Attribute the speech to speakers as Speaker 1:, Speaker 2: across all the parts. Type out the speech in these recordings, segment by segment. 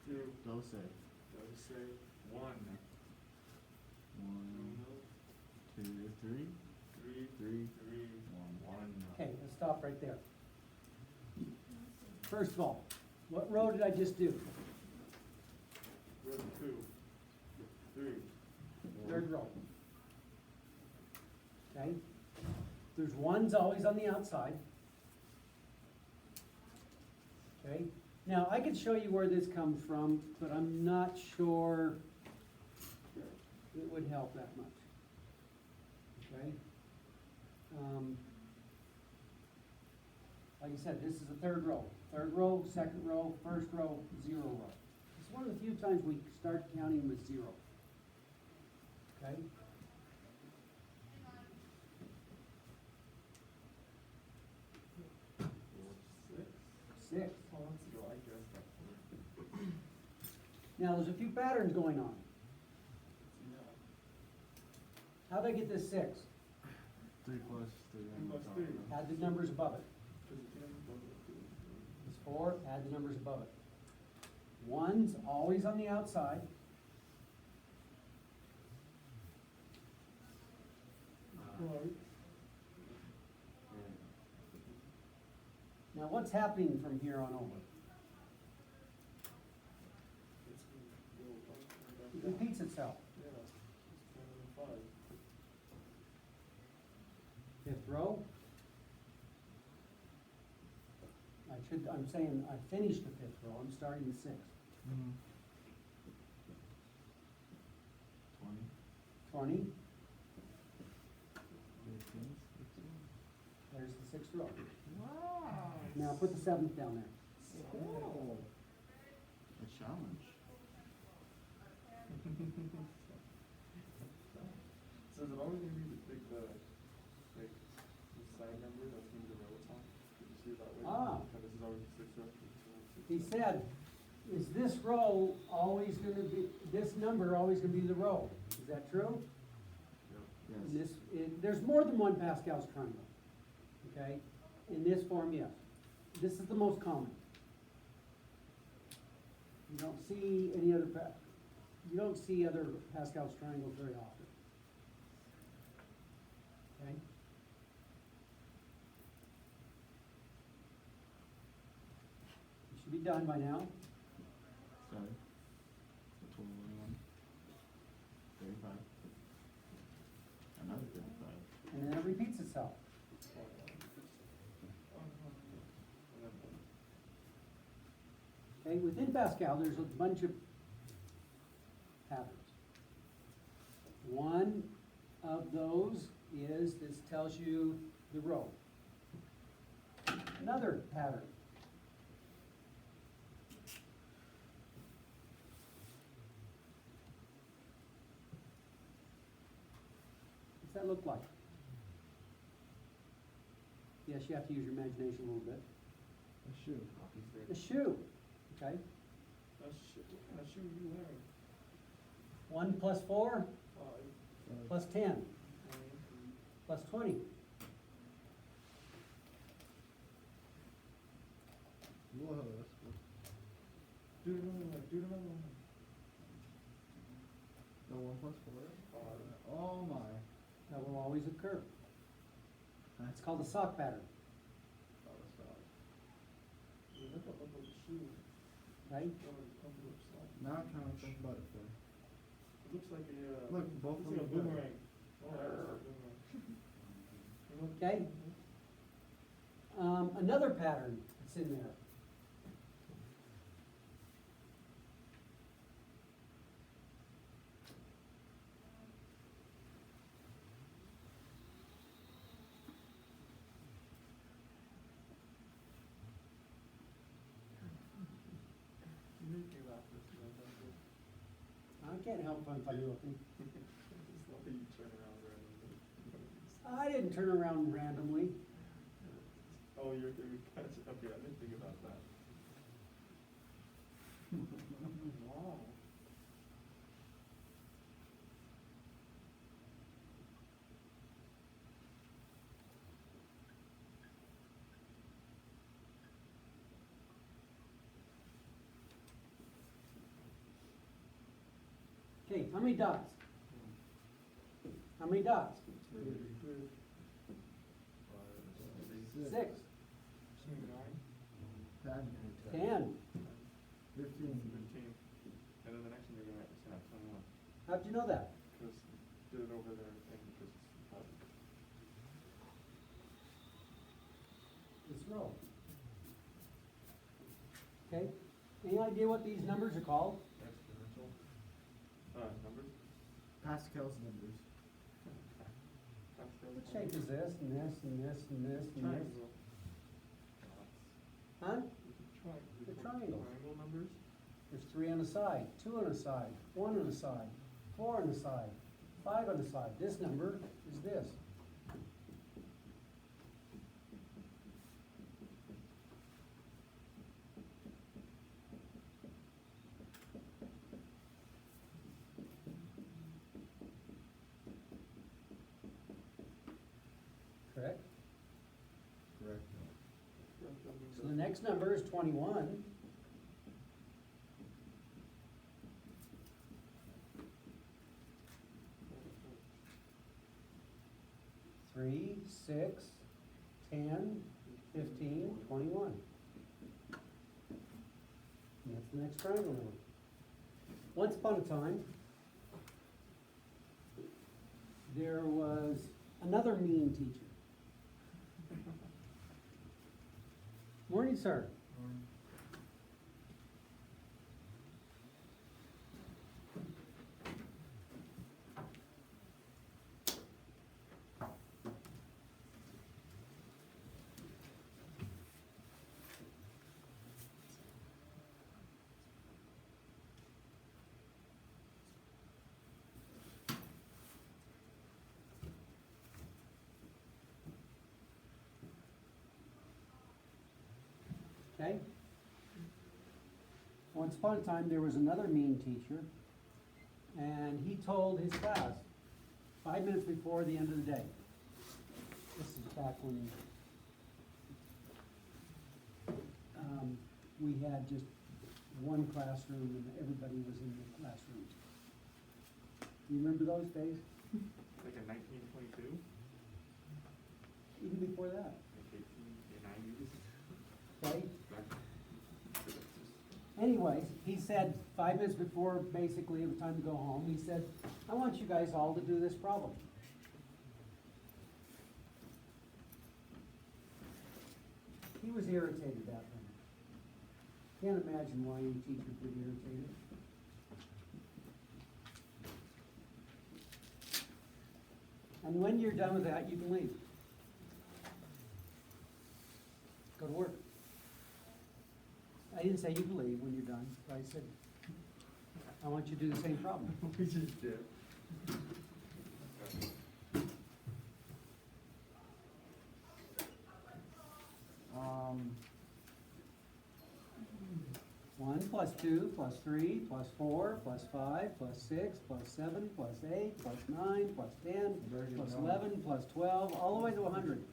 Speaker 1: 2.
Speaker 2: Dose.
Speaker 1: Dose. 1.
Speaker 2: 1, 2, 3.
Speaker 1: 3.
Speaker 2: 3.
Speaker 1: 3. 1.
Speaker 3: Okay, let's stop right there. First of all, what row did I just do?
Speaker 1: Row 2. 3.
Speaker 3: Third row. Okay? There's ones always on the outside. Okay? Now, I could show you where this comes from, but I'm not sure it would help that much. Okay? Like I said, this is the third row. Third row, second row, first row, 0 row. It's one of the few times we start counting with 0. Okay? Six.
Speaker 1: Oh, let's go. I guess that.
Speaker 3: Now, there's a few patterns going on. How'd I get this 6?
Speaker 2: 3 plus 3.
Speaker 1: Plus 3.
Speaker 3: Add the numbers above it. It's 4, add the numbers above it. One's always on the outside. Now, what's happening from here on over? It repeats itself.
Speaker 1: Yeah. It's 5.
Speaker 3: Fifth row. I'm saying I finished the fifth row, I'm starting the sixth.
Speaker 2: 20.
Speaker 3: 20,
Speaker 2: 15.
Speaker 3: there's the sixth row.
Speaker 2: Wow.
Speaker 3: Now put the seventh down there.
Speaker 2: Oh. A challenge.
Speaker 1: So is it always going to be the side number that's going to be the row top? Did you see it that way?
Speaker 3: Ah.
Speaker 1: So this is always the 6th row.
Speaker 3: He said, is this row always gonna be, this number always gonna be the row? Is that true? In
Speaker 2: Yes.
Speaker 3: there's more than one Pascal's triangle, okay? In this form, yes. This is the most common. You don't see any other, you don't see other Pascal's triangles very often. Okay? You should be done by now.
Speaker 2: Sorry. The total 1. 35. Another 35.
Speaker 3: And then it repeats itself. Okay, within Pascal, there's a bunch of patterns. One of those is, this tells you the row. Another pattern. What's that look like? Yes, you have to use your imagination a little bit.
Speaker 2: A shoe.
Speaker 3: A shoe, okay?
Speaker 1: What kind of shoe are you wearing?
Speaker 3: 1 plus 4
Speaker 1: 5.
Speaker 3: plus 10 plus 20.
Speaker 2: Whoa, that's cool.
Speaker 1: Do another one. Do another one.
Speaker 2: No, 1 plus 4. Oh my.
Speaker 3: That will always occur. It's called a sock pattern,
Speaker 2: Oh, that's bad.
Speaker 1: You look up a shoe.
Speaker 3: right?
Speaker 2: Now I'm trying to think about it for.
Speaker 1: It looks like a.
Speaker 2: Look, both
Speaker 1: looks
Speaker 2: of
Speaker 1: like a
Speaker 2: them are
Speaker 1: boomerang. Oh, yeah, it's a boomerang.
Speaker 3: Okay. Another pattern that's in there.
Speaker 1: You make me laugh this time, don't you?
Speaker 3: I can't help if I'm funny looking.
Speaker 1: It's not that you turn around randomly.
Speaker 3: I didn't turn around randomly.
Speaker 1: Oh, you're catch. Okay, I didn't think about that. Wow.
Speaker 3: Okay, how many dots? How many dots? Six.
Speaker 2: 10,
Speaker 3: 10.
Speaker 2: 15.
Speaker 1: And then the next one you're gonna snap 21.
Speaker 3: How'd you know that?
Speaker 1: Because did it over there and because
Speaker 3: This row. Okay, any idea what these numbers are called?
Speaker 1: exponential. Numbers.
Speaker 2: Pascal's numbers.
Speaker 3: What shape is this, and this, and this, and this, and this?
Speaker 1: Triangle.
Speaker 3: Huh?
Speaker 1: The
Speaker 3: triangles.
Speaker 1: Triangle numbers.
Speaker 3: There's 3 on the side, 2 on the side, 1 on the side, 4 on the side, 5 on the side. This number is this. Correct?
Speaker 2: Correct.
Speaker 3: So the next number is 21. Three, 6, 10, 15, 21. And that's the next triangle number. Once upon a time, there was another mean teacher. Morning, sir. Okay? Once upon a time, there was another mean teacher, and he told his class 5 minutes before the end of the day. This is back when we had just one classroom and everybody was in the classroom. You remember those days?
Speaker 1: Like in 1922.
Speaker 3: Even before that,
Speaker 1: Like 1890s.
Speaker 3: okay? Anyways, he said 5 minutes before basically it was time to go home, he said, I want you guys all to do this problem. He was irritated that way. Can't imagine why any teacher would be irritated. And when you're done with that, you can leave. Go to work. I didn't say you can leave when you're done, but I said, I want you to do the same problem.
Speaker 1: We just did.
Speaker 2: Um,
Speaker 3: 1 plus 2 plus 3 plus 4 plus 5 plus 6 plus 7 plus 8 plus 9 plus 10
Speaker 2: Very good
Speaker 3: plus
Speaker 2: job.
Speaker 3: 11 plus 12, all the way to 100.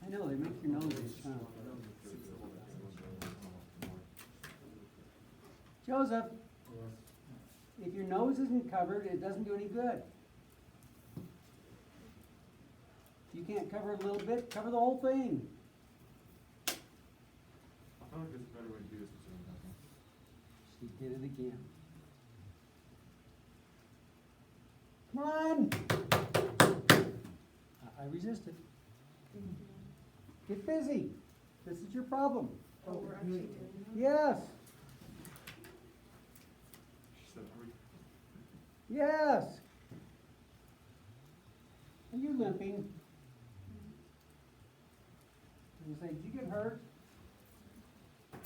Speaker 3: I know, they make your noses count. Joseph, if your nose isn't covered, it doesn't do any good. If you can't cover it a little bit, cover the whole thing.
Speaker 1: I feel like there's a better way to do this.
Speaker 3: She did it again. Come on! I resisted. Get busy. This is your problem.
Speaker 4: Oh, we're actually doing that?
Speaker 3: Yes,
Speaker 1: She said, are we?
Speaker 3: yes. Are you limping? You say, did you get hurt? If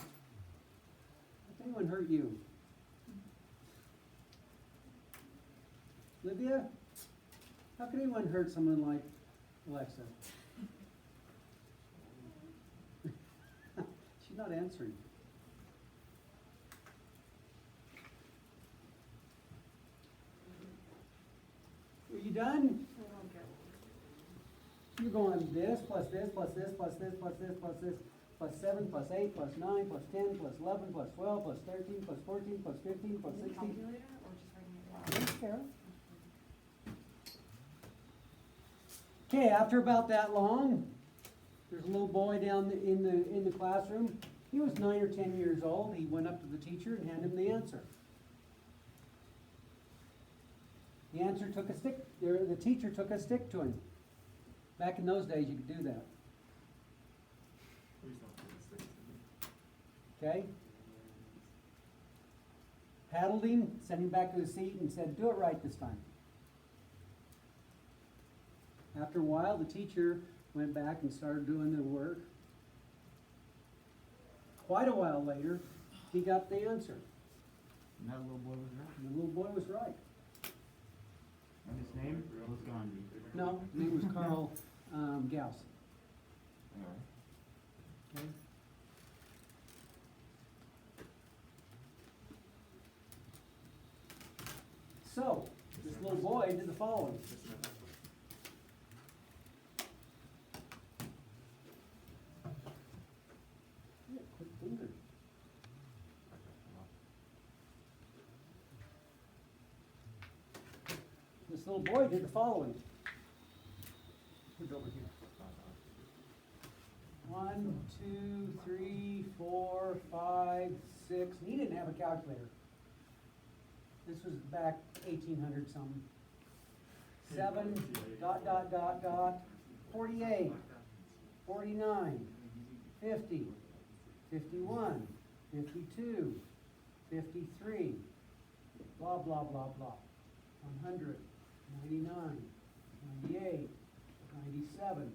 Speaker 3: anyone hurt you? Livia? How can anyone hurt someone like Alexa? She's not answering. Are you done?
Speaker 4: I don't get one.
Speaker 3: You're going this plus this plus this plus this plus this plus this plus 7, plus 8, plus 9, plus 10, plus 11, plus 12, plus 13, plus 14, plus 15, plus
Speaker 4: Is it
Speaker 3: 16.
Speaker 4: calculator or just writing it down?
Speaker 3: Yes, Sarah. Okay, after about that long, there's a little boy down in the classroom. He was 9 or 10 years old. He went up to the teacher and handed him the answer. The answer took a stick, the teacher took a stick to him. Back in those days, you could do that,
Speaker 1: Please don't put a stick to me.
Speaker 3: okay? Paddled him, sent him back to his seat and said, do it right this time. After a while, the teacher went back and started doing the work. Quite a while later, he got the answer,
Speaker 2: And that little boy was right.
Speaker 3: and the little boy was right.
Speaker 2: And his name was Gandhi.
Speaker 3: No, his name was Carl Gauss.
Speaker 2: Alright.
Speaker 3: Okay. So, this little boy did the following.
Speaker 1: Just a minute.
Speaker 3: Yeah, quick finger. This little boy did the following. Put it over here. 1, 2, 3, 4, 5, 6. He didn't have a calculator. This was back 1800 something. 7, dot, dot, dot, dot, 48, 49, 50, 51, 52, 53, blah, blah, blah, blah. 100, 99, 98, 97,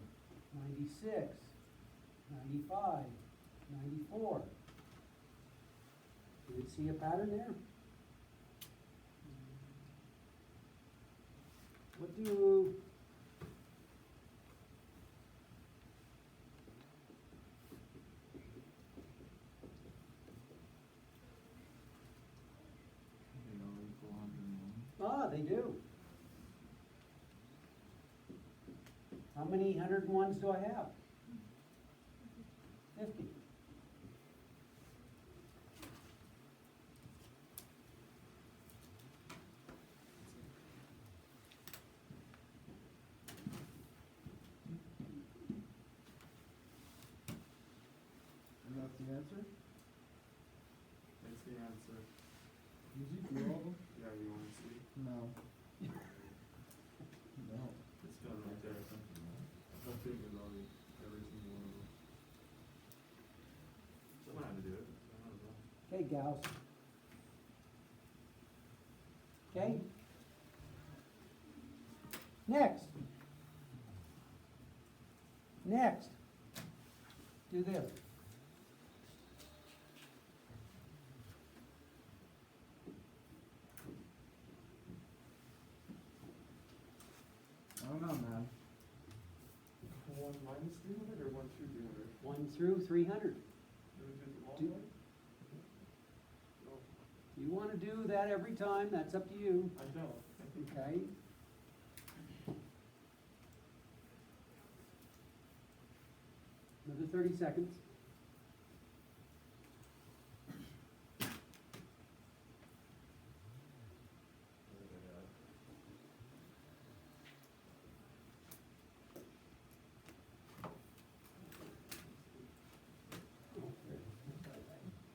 Speaker 3: 96, 95, 94. Do you see a pattern there? What do
Speaker 1: They all equal 101.
Speaker 3: they do. How many 101s do I have? 50.
Speaker 2: And that's the answer?
Speaker 1: That's the answer.
Speaker 2: Did you do all of them?
Speaker 1: Yeah, you wanna see?
Speaker 2: No. No.
Speaker 1: It's done right there, I think. I think it's already every single one of them. Someone had to do it. I might as well.
Speaker 3: Okay, Gauss. Okay? Next. Next. Do this.
Speaker 2: I don't know, man.
Speaker 1: 1 minus 300 or 1 through 300?
Speaker 3: 1 through 300.
Speaker 1: Do we do them all
Speaker 3: Do-
Speaker 1: the way? No,
Speaker 3: You want to do that every time, that's up to you,
Speaker 1: I don't.
Speaker 3: okay? Another 30 seconds.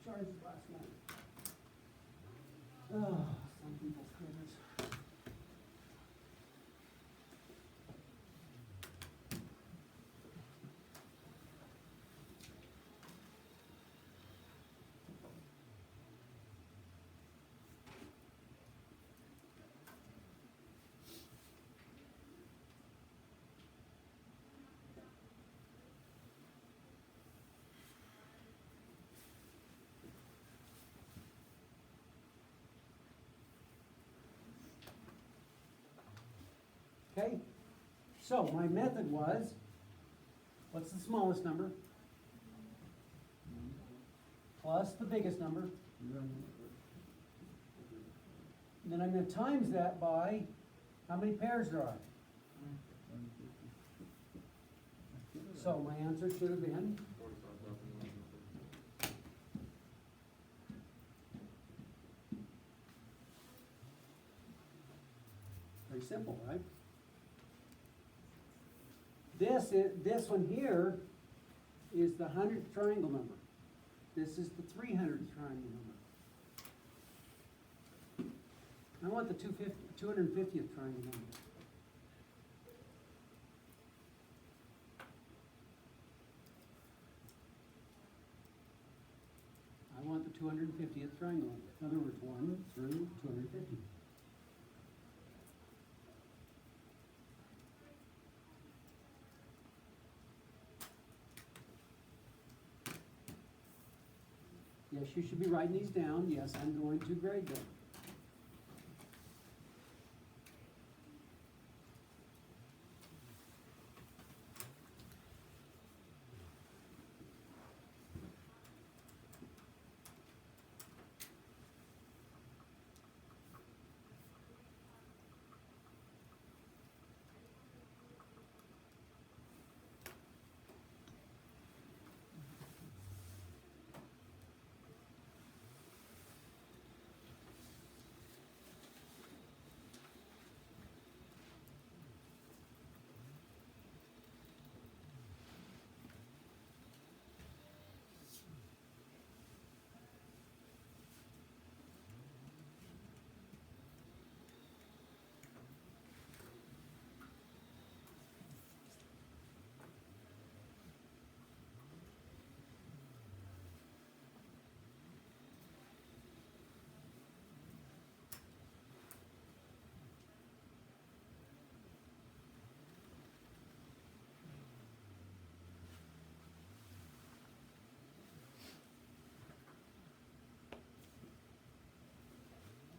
Speaker 3: Charged last night. Oh, some people's goodness. Okay, so my method was, what's the smallest number? Plus the biggest number. And then I'm gonna times that by how many pairs there are. So my answer should have been
Speaker 1: 45,000.
Speaker 3: simple, right? This one here is the 100th triangle number. This is the 300th triangle number. I want the 250th triangle number. I want the 250th triangle number. In other words, 1 through 250. Yes, you should be writing these down. Yes, I'm going to grade them.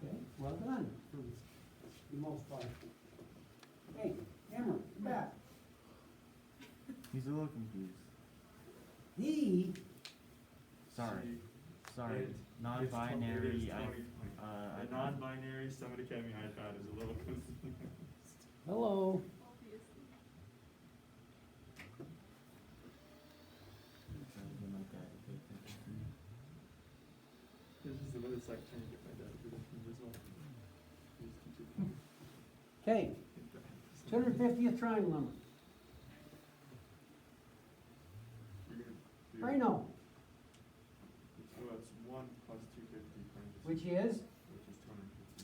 Speaker 3: Okay, well done for the most part. Hey, Cameron, come back.
Speaker 2: He's a little confused.
Speaker 3: He,
Speaker 2: Sorry, sorry.
Speaker 1: It-
Speaker 2: Non-binary.
Speaker 1: it's
Speaker 2: I
Speaker 1: A non-binary Summit Academy iPad is a little confused.
Speaker 3: hello.
Speaker 1: This is what it's like trying to get my dad to do this result. These two.
Speaker 3: Okay, 250th triangle number.
Speaker 1: You're gonna do-
Speaker 3: I know,
Speaker 1: So it's 1 plus 250 times.
Speaker 3: which is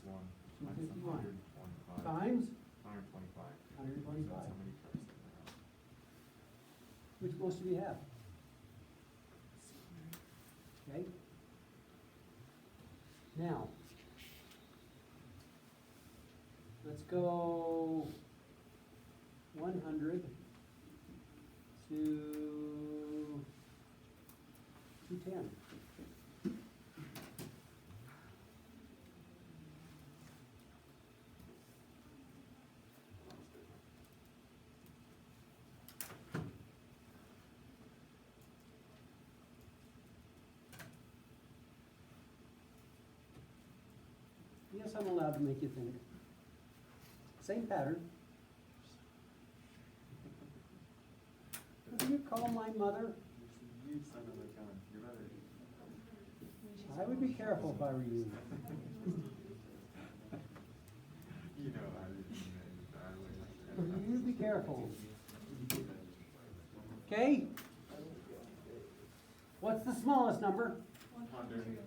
Speaker 1: 251.
Speaker 3: 251.
Speaker 1: 125.
Speaker 3: times
Speaker 1: 125.
Speaker 3: 125.
Speaker 1: That's how many cars in there are.
Speaker 3: which most of you have. Okay? Now, let's go 100 to 210. Yes, I'm allowed to make you think. Same pattern. What do you call my mother?
Speaker 1: You son of a gun. You're better.
Speaker 3: I would be careful if I were you.
Speaker 1: You know, I didn't mean that in a bad way.
Speaker 3: You be careful. Okay? What's the smallest number?
Speaker 1: 100.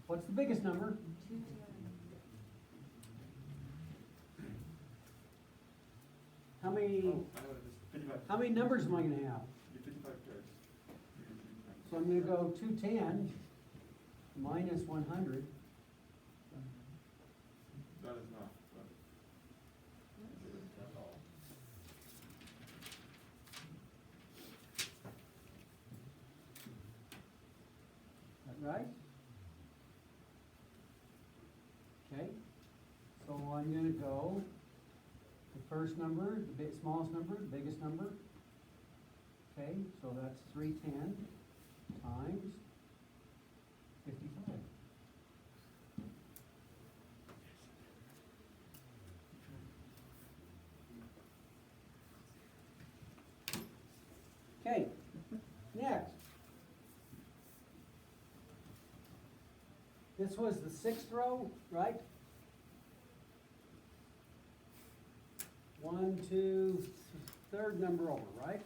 Speaker 3: What's the biggest number? How many,
Speaker 1: Oh, I know it is. 55.
Speaker 3: how many numbers am I gonna have?
Speaker 1: You 55 cards.
Speaker 3: So I'm gonna go 210 minus 100.
Speaker 1: That is not, but. It isn't at all.
Speaker 3: That right? Okay, so I'm gonna go the first number, the smallest number, the biggest number. Okay, so that's 310 times 55. Okay, next. This was the 6th row, right? one, two, third number over, right?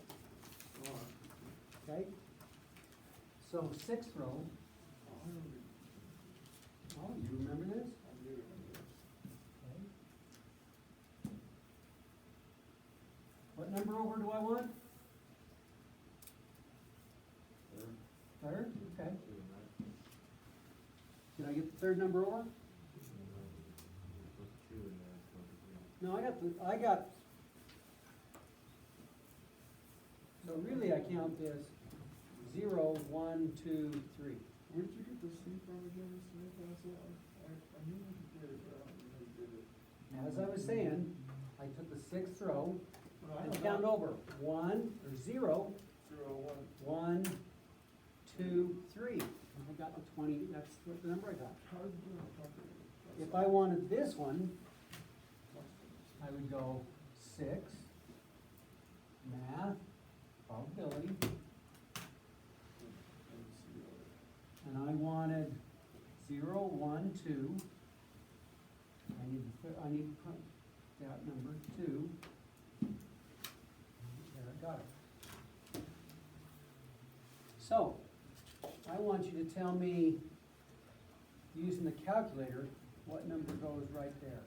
Speaker 3: Okay? So sixth row, oh, you remember this? Okay. What number over do I want? Third, okay. Did I get the third number over? No, I got, so really I count this 0, 1, 2, 3.
Speaker 1: Where'd you get the C from again, Mr. Newcastle? I knew you did it, but I don't know how you did it.
Speaker 3: As I was saying, I took the sixth row
Speaker 1: But I
Speaker 3: and
Speaker 1: don't
Speaker 3: count
Speaker 1: know.
Speaker 3: over 1, or 0,
Speaker 1: 0,
Speaker 3: 1, 2, 3. I got the 20, that's what the number I got.
Speaker 1: How did you do it?
Speaker 3: If I wanted this one, I would go 6, math, probability, and I wanted 0, 1, 2. I need to put that number 2. There, I got it. So, I want you to tell me, using the calculator, what number goes right there.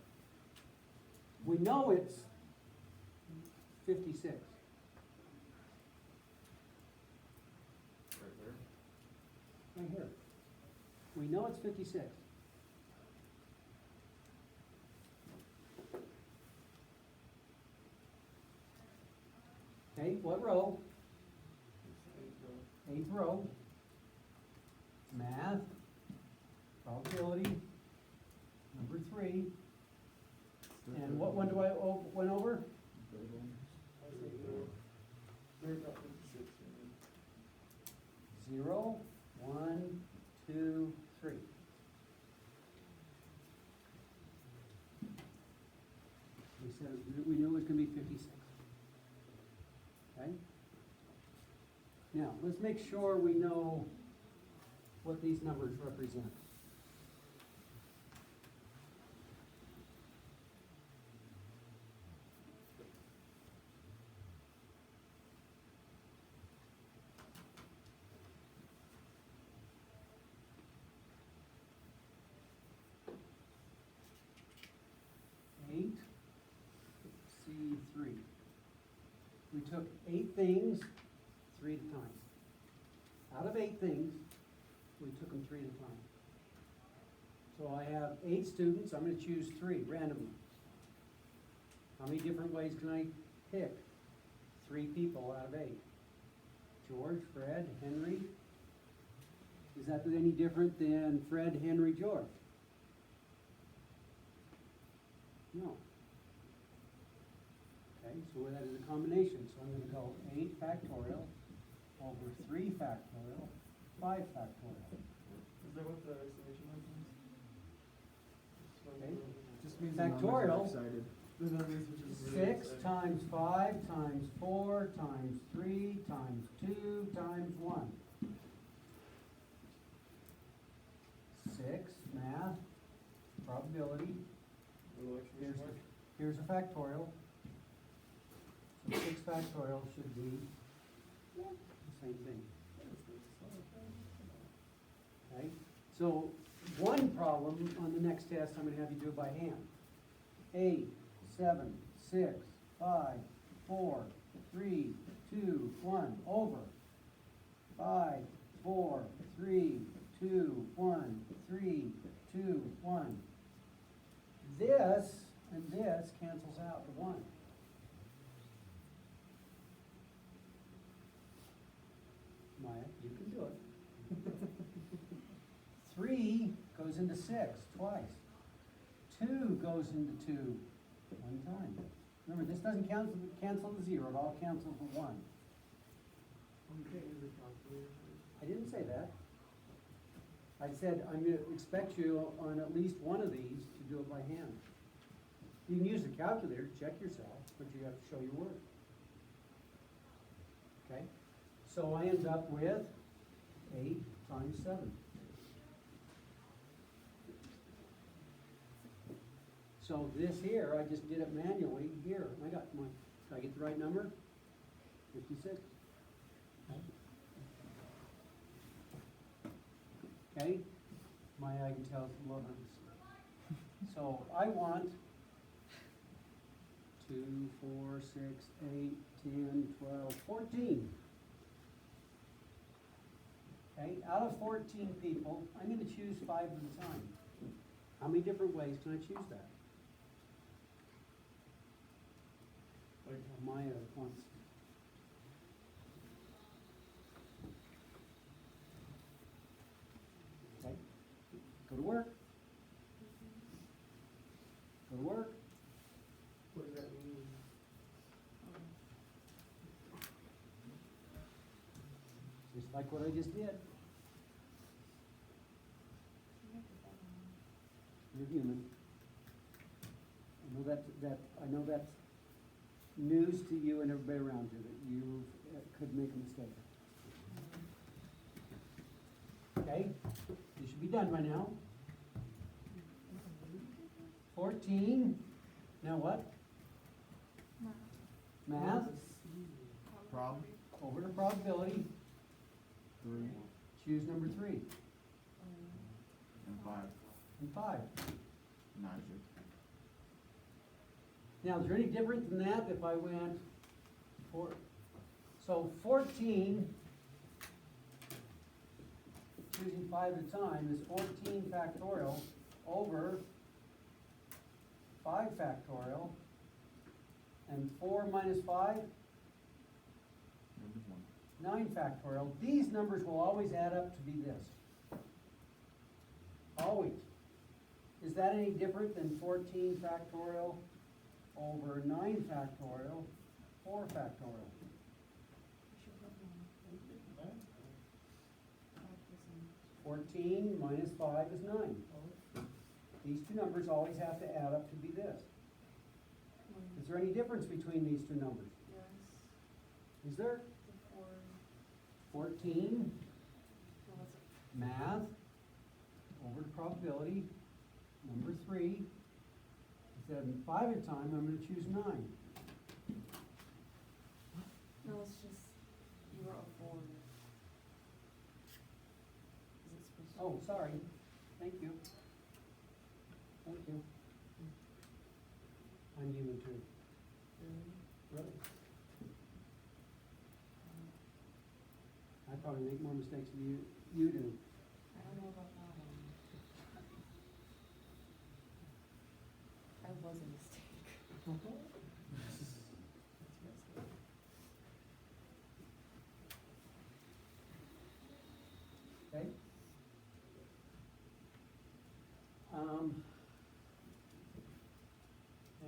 Speaker 3: We know it's 56.
Speaker 1: Right there.
Speaker 3: Right here. We know it's 56. Okay, what row? Eighth row. Math, probability, number 3. And what one do I went over?
Speaker 1: Third, not 56, you mean.
Speaker 3: 0, 1, 2, 3. We said, we knew it was gonna be 56. Okay? Now, let's make sure we know what these numbers represent. C3. We took 8 things, 3 at a time. Out of 8 things, we took them 3 at a time. So I have 8 students, I'm gonna choose 3 randomly. How many different ways can I pick? 3 people out of 8. George, Fred, Henry. Is that any different than Fred, Henry, George? No. Okay, so that is a combination, so I'm gonna go 8 factorial over 3 factorial, 5 factorial.
Speaker 1: Is that what the exclamation mark means?
Speaker 3: Okay.
Speaker 2: Just means
Speaker 3: Factorial.
Speaker 2: excited.
Speaker 1: The numbers which is really
Speaker 3: 6
Speaker 1: exciting.
Speaker 3: times 5 times 4 times 3 times 2 times 1. 6, math, probability,
Speaker 1: Little exclamation mark.
Speaker 3: here's a factorial. So 6 factorial should be the same thing. Okay, so one problem on the next test, I'm gonna have you do it by hand. 8, 7, 6, 5, 4, 3, 2, 1, over. 5, 4, 3, 2, 1, 3, 2, 1. This and this cancels out to 1. Maya, you can do it. 3 goes into 6 twice. 2 goes into 2 one time. Remember, this doesn't cancel the 0, it all cancels the 1.
Speaker 1: You can't use a calculator.
Speaker 3: I didn't say that. I said I'm gonna expect you on at least one of these to do it by hand. You can use the calculator, check yourself, but you have to show your work. Okay? So I end up with 8 times 7. So this here, I just did it manually here. I got my, did I get the right number? 56. Okay, my eye can tell it's 11. So I want 2, 4, 6, 8, 10, 12, 14. Okay, out of 14 people, I'm gonna choose 5 at a time. How many different ways can I choose that? Maya wants. Okay, go to work. Go to work.
Speaker 1: What does that mean?
Speaker 3: Just like what I just did. You're human. I know that's news to you and everybody around you, that you could make a mistake. Okay, you should be done by now. 14, now what? Math,
Speaker 2: Prob,
Speaker 3: over to probability,
Speaker 2: 3,
Speaker 3: choose number 3
Speaker 2: and 5.
Speaker 3: and 5.
Speaker 2: Magic.
Speaker 3: Now, is there any different than that if I went so 14, choosing 5 at a time, is 14 factorial over 5 factorial, and 4 minus 5,
Speaker 2: Number
Speaker 3: 9 factorial. These numbers will always add up to be this. Always. Is that any different than 14 factorial over 9 factorial, 4 factorial? 14 minus 5 is 9. These two numbers always have to add up to be this. Is there any difference between these two numbers?
Speaker 4: Yes.
Speaker 3: Is there?
Speaker 4: The 4.
Speaker 3: 14,
Speaker 4: Well, that's
Speaker 3: math, over to probability, number 3. Instead of 5 at a time, I'm gonna choose 9.
Speaker 4: no, it's just you wrote a 4. Is it supposed to?
Speaker 3: Oh, sorry. Thank you. Thank you. I'm human too. Really? I probably make more mistakes than you do.
Speaker 4: I don't know about that one. That was a mistake.
Speaker 3: Okay?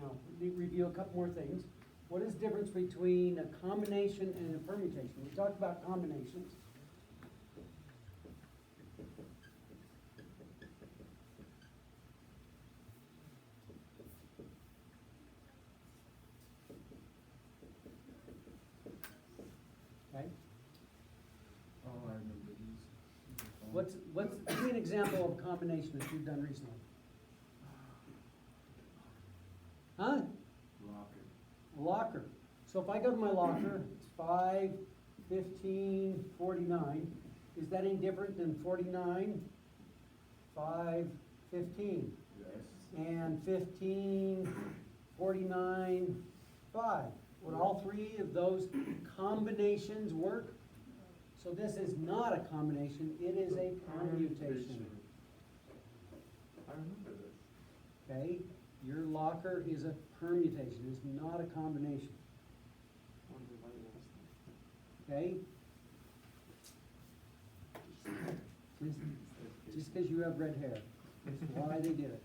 Speaker 3: Now, let me review a couple more things. What is the difference between a combination and a permutation? We talked about combinations. Okay?
Speaker 2: Oh, I remember these.
Speaker 3: Give me an example of a combination that you've done recently. Huh?
Speaker 2: Locker.
Speaker 3: A locker. So if I go to my locker, it's 5, 15, 49. Is that any different than 49, 5, 15?
Speaker 2: Yes.
Speaker 3: And 15, 49, 5? Would all three of those combinations work? So this is not a combination, it is a permutation.
Speaker 1: I remember this.
Speaker 3: Okay? Your locker is a permutation, it's not a combination.
Speaker 1: I wonder why you asked
Speaker 3: Okay? Just because you have red hair, that's why they did it.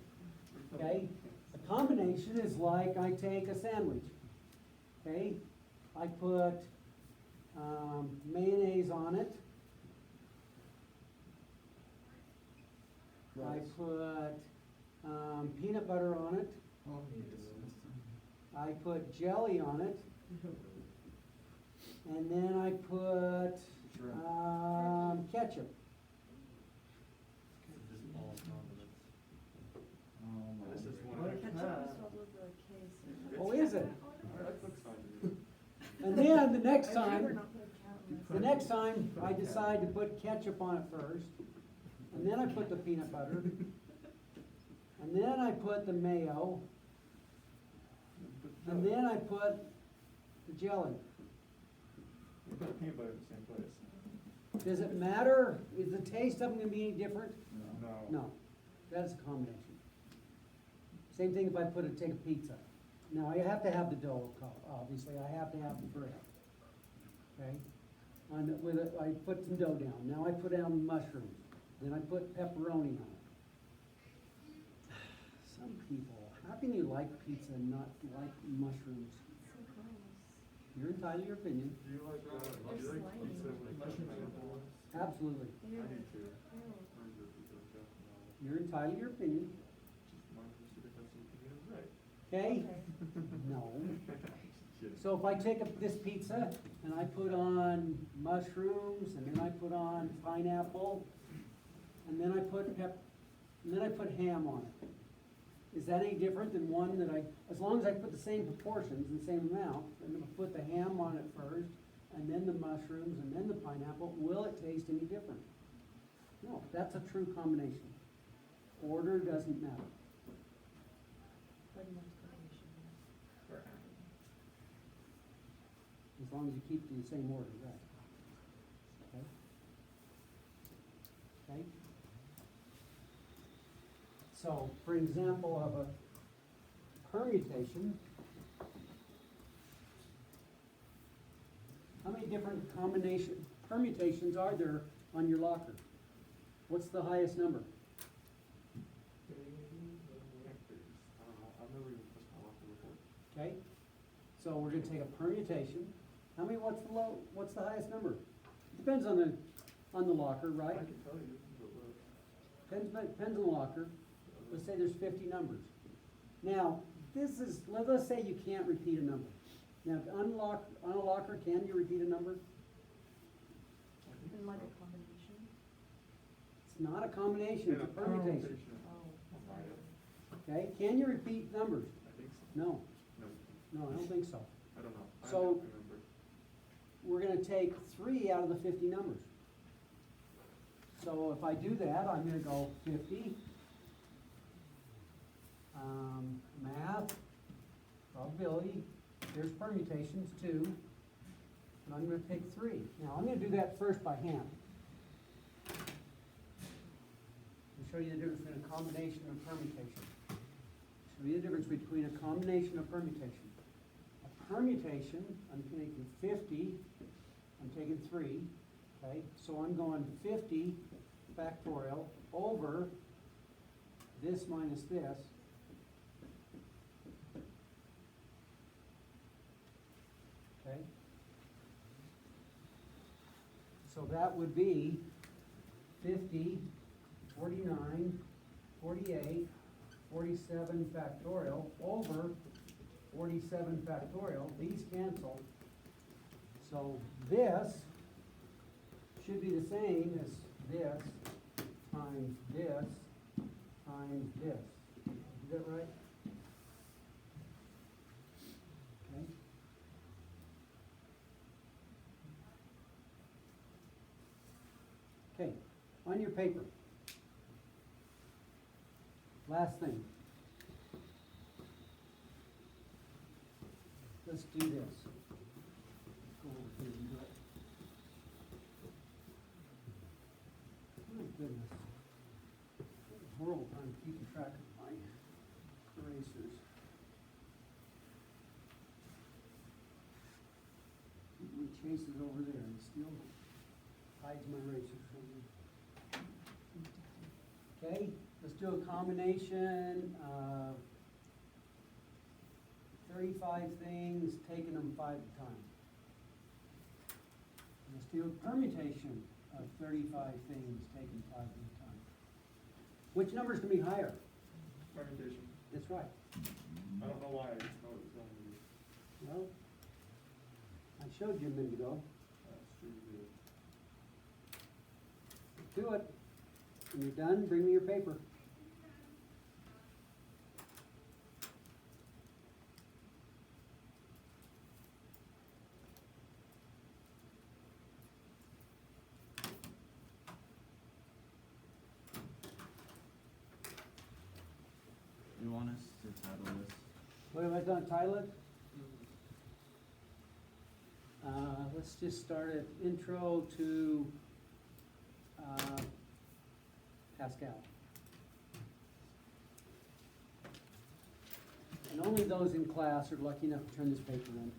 Speaker 3: Okay? A combination is like I take a sandwich. Okay? I put mayonnaise on it. I put peanut butter on it.
Speaker 1: Oh,
Speaker 3: I put jelly on it. And then I put ketchup.
Speaker 2: Oh, my
Speaker 1: This is
Speaker 2: word.
Speaker 1: one.
Speaker 3: then the next
Speaker 4: I'd rather
Speaker 3: time,
Speaker 4: not put a cat in this.
Speaker 3: the next time I decide to put ketchup on it first, and then I put the peanut butter, and then I put the mayo, and then I put the jelly.
Speaker 1: You put peanut butter in the same place.
Speaker 3: Does it matter? Is the taste of them gonna be any different?
Speaker 1: No.
Speaker 3: No, that's a combination. Same thing if I take a pizza. Now, I have to have the dough, obviously, I have to have the bread, okay? I put some dough down, now I put down mushrooms, then I put pepperoni on it. Some people, how can you like pizza and not like mushrooms?
Speaker 4: So gross.
Speaker 3: You're entitled to your opinion,
Speaker 1: Do you like,
Speaker 4: They're
Speaker 1: do you like
Speaker 4: slimy.
Speaker 1: pizza with mushroom pineapple?
Speaker 3: absolutely.
Speaker 4: Ew.
Speaker 1: I do too.
Speaker 4: Ew.
Speaker 1: Mine's a pizza with that. No.
Speaker 3: You're entitled to your opinion,
Speaker 1: Mine is just because the opinion is right.
Speaker 3: okay?
Speaker 4: Okay.
Speaker 3: No.
Speaker 1: Just kidding.
Speaker 3: So if I take this pizza and I put on mushrooms, and then I put on pineapple, and then I put and then I put ham on it. Is that any different than one that as long as I put the same proportions and same amount, and I put the ham on it first, and then the mushrooms, and then the pineapple, will it taste any different? No, that's a true combination. Order doesn't matter.
Speaker 4: But multiplication.
Speaker 3: As long as you keep the same order, right? Okay? Okay? So, for example of a permutation, how many different permutations are there on your locker? What's the highest number?
Speaker 1: I don't know, I've never even pushed my locker before.
Speaker 3: Okay? So we're gonna take a permutation. What's the highest number? Depends on the locker,
Speaker 1: I
Speaker 3: right?
Speaker 1: can tell you, but
Speaker 3: Depends on the locker. Let's say there's 50 numbers. Now, let's say you can't repeat a number. Now, on a locker, can you repeat a number?
Speaker 4: In like a combination?
Speaker 3: It's not a combination, it's a permutation.
Speaker 4: Oh,
Speaker 3: Okay, can you repeat numbers?
Speaker 1: I think so.
Speaker 3: No,
Speaker 1: No,
Speaker 3: no, I don't think so.
Speaker 1: I don't know. I
Speaker 3: So-
Speaker 1: don't remember.
Speaker 3: We're gonna take 3 out of the 50 numbers. So if I do that, I'm gonna go 50. Math, probability, there's permutations 2, and I'm gonna take 3. Now, I'm gonna do that first by hand. I'll show you the difference between a combination and permutation. Show you the difference between a combination and permutation. A permutation, I'm taking 50, I'm taking 3, okay? So I'm going 50 factorial over this minus this. Okay? So that would be 50, 49, 48, 47 factorial over 47 factorial. These cancel. So this should be the same as this times this times this. Is that right? Okay. Okay, on your paper. Last thing. Let's do this. Go over here and do it. My goodness. What a horrible time keeping track of my erasers. He chases over there and still hides my erasers from me. Okay, let's do a combination of 35 things, taking them 5 at a time. Let's do a permutation of 35 things, taken 5 at a time. Which number's gonna be higher?
Speaker 1: Permutation.
Speaker 3: That's right.
Speaker 1: I don't know why, I just know it was going to be.
Speaker 3: Well, I showed you a minute ago.
Speaker 1: That's true, good.
Speaker 3: Do it. When you're done, bring me your paper.
Speaker 2: you want us to title this?
Speaker 3: What am I gonna title it? Let's just start at intro to, Pascal. And only those in class are lucky enough to turn this paper in.